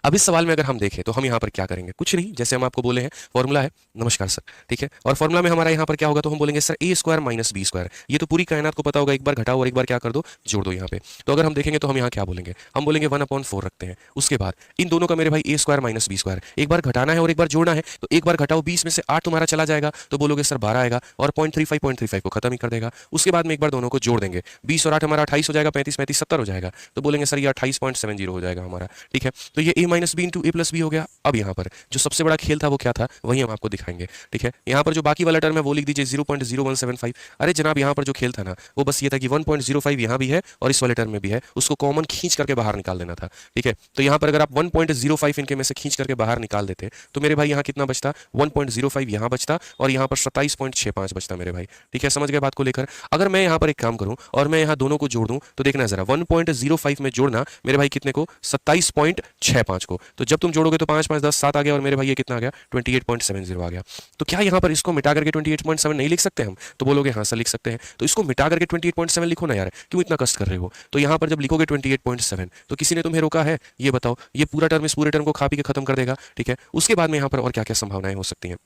अब इस सवाल में अगर हम देखें तो हम यहाँ पर क्या करेंगे, कुछ नहीं, जैसे हम आपको बोले हैं फॉर्मूला है, नमस्कार सर, ठीक है, और फॉर्मूला में हमारा यहाँ पर क्या होगा, तो हम बोलेंगे सर ए स्क्वायर माइनस बी स्क्वायर। ये तो पूरी कायनात को पता होगा, एक बार घटाओ और एक बार क्या कर दो, जोड़ दो यहाँ पे। तो अगर हम देखेंगे तो हम यहाँ क्या बोलेंगे, हम बोलेंगे 1/4 रखते हैं। उसके बाद इन दोनों का मेरे भाई ए स्क्वायर माइनस बी स्क्वायर, एक बार घटाना है और एक बार जोड़ना है, तो एक बार घटाओ 20 में से 8 तुम्हारा चला जाएगा, तो बोलोगे सर 12 आएगा, और 0.35 को खत्म ही कर देगा। उसके बाद में एक बार दोनों को जोड़ देंगे, 20 और 8 हमारा 28 हो जाएगा, 35 35 70 हो जाएगा, तो बोलेंगे सर ये 28.70 हो जाएगा हमारा, ठीक है। तो ये a minus B into A plus B हो गया। अब यहाँ पर जो सबसे बड़ा खेल था वो क्या था, वही हम आपको दिखाएंगे, ठीक है। यहाँ पर जो बाकी वाला टर्म है वो लिख दीजिए 0.0175। अरे जनाब यहाँ पर जो खेल था ना वो बस ये था कि 1.05 यहाँ भी है और इस वाले टर्म में भी है, उसको कॉमन खींच करके बाहर निकाल देना था, ठीक है। तो यहाँ पर अगर आप 1.05 इनके में से खींच करके बाहर निकाल देते तो मेरे भाई यहाँ कितना बचता, 1.05 यहाँ बचता और यहाँ पर 27.65 बचता मेरे भाई, ठीक है। समझ गए बात को लेकर। अगर मैं यहाँ पर एक काम करूँ और मैं यहाँ दोनों को जोड़ दूँ तो देखना जरा, 1.05 में जोड़ना मेरे भाई कितने को, 27.65 को, तो जब तुम जोड़ोगे तो 5 5 10 7 आ गया और मेरे भाई ये कितना आ गया, 28.70 आ गया। तो क्या यहाँ पर इसको मिटा करके 28.7 नहीं लिख सकते हम, तो बोलोगे हाँ सर लिख सकते हैं। तो इसको मिटा करके 28.7 लिखो ना यार, क्यों इतना कष्ट कर रहे हो। तो यहाँ पर जब लिखोगे 28.7 तो किसी ने तुम्हें रोका है, ये बताओ, ये पूरा टर्म इस पूरे टर्म को खा पी के खत्म कर देगा, ठीक है। उसके बाद में यहाँ पर और क्या क्या संभावनाएं हो सकती हैं।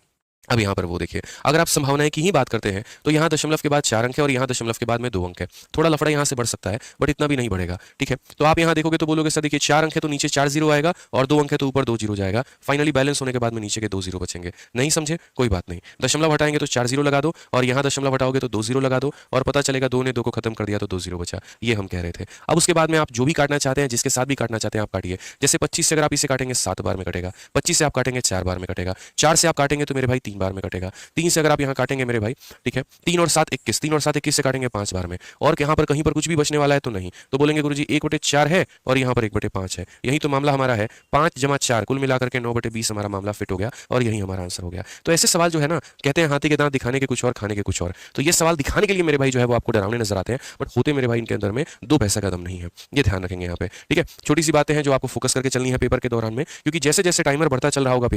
अब यहाँ पर वो देखिए, अगर आप संभावनाएं की ही बात करते हैं तो यहाँ दशमलव के बाद 4 अंक है और यहाँ दशमलव के बाद में 2 अंक है। थोड़ा लफड़ा यहाँ से बढ़ सकता है बट इतना भी नहीं बढ़ेगा, ठीक है। तो आप यहाँ देखोगे तो बोलोगे सर देखिए 4 अंक है तो नीचे 4 जीरो आएगा और 2 अंक है तो ऊपर 2 जीरो जाएगा। फाइनली बैलेंस होने के बाद में नीचे के 2 जीरो बचेंगे। नहीं समझे, कोई बात नहीं, दशमलव हटाएंगे तो 4 जीरो लगा दो और यहाँ दशमलव हटाओगे तो 2 जीरो लगा दो और पता चलेगा 2 ने 2 को खत्म कर दिया तो 2 जीरो बचा। ये हम कह रहे थे। अब उसके बाद में आप जो भी काटना चाहते हैं, जिसके साथ भी काटना चाहते हैं आप काटिए। जैसे 25 से अगर आप इसे काटेंगे 7 बार में कटेगा, 25 से आप काटेंगे 4 बार में कटेगा, 4 से आप काटेंगे तो मेरे भाई 3 बार में कटेगा, 3 से अगर आप यहाँ काटेंगे मेरे भाई, ठीक है, 3 और 7 21, 3 और 7 21 से काटेंगे 5 बार में, और यहाँ पर कहीं पर कुछ भी बचने वाला है तो नहीं, तो बोलेंगे गुरुजी 1/4 है और यहाँ पर 1/5 है। यही तो मामला हमारा है, 5 जमा 4 कुल मिलाकर के 9/20 हमारा मामला फिट हो गया और यही हमारा आंसर हो गया। तो ऐसे सवाल जो है ना, कहते हैं हाथी के दांत दिखाने के कुछ और खाने के कुछ और, तो ये सवाल दिखाने के लिए मेरे भाई जो है वो आपको डरावने नजर आते हैं बट होते मेरे भाई इनके अंदर में 2 पैसा का दम नहीं है, ये ध्यान रखेंगे यहाँ पे, ठीक है। छोटी सी बातें हैं जो आपको फोकस करके चलनी है पेपर के दौरान में, क्योंकि जैसे जैसे टाइमर बढ़ता चल रहा होगा